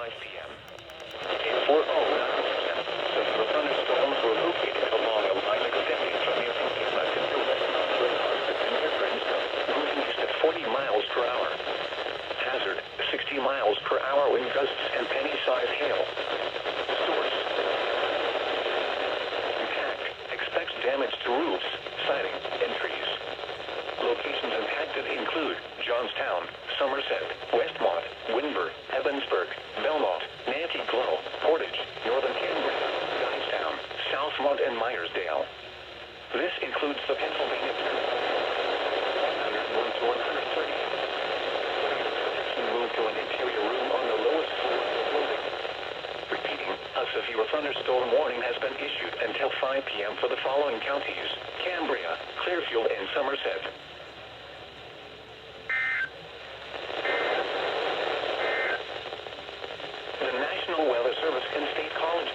5 p.m. A 409% severe thunderstorms were located along a line extending from the Peninsula to the west northwest of severe brainstorm, moving east at 40 miles per hour. Hazard, 60 miles per hour wind gusts and penny-sized hail. Source: impact expects damage to roofs, siding, and trees. Locations impacted include Johnstown, Somerset, Westmont, Windber, Evansburg, Belmont, Nanty Glo, Portage, Northern Cambria, Guystown, Southmont, and Myersdale. This includes the Pennsylvania Turnpike. 101 to 130. Move to an interior room on the lowest floor of the building. Repeating, a severe thunderstorm warning has been issued until 5 p.m. for the following counties: Cambria, Clearfield, and Somerset. The National Weather Service and State College